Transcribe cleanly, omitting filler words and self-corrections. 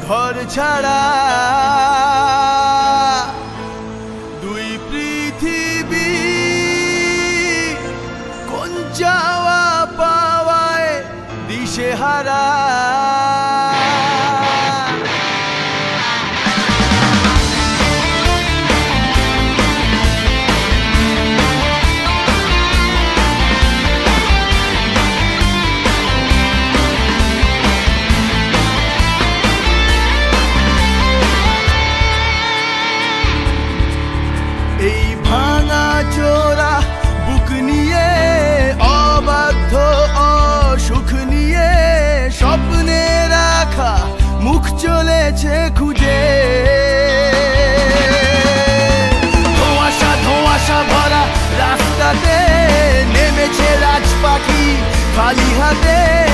ঘর ছাড়া দুই পৃথিবী কোন চাওয়া পাওয়ায় দিশেহারা চোরা বুক নিয়ে অবাধ্য অসুখ নিয়ে স্বপ্নে রাখা মুখ চলেছে খুঁজে ধোঁয়াশা ধোঁয়াশা ভরা রাস্তাতে নেমেছে রাজ পাখি খালি হাতে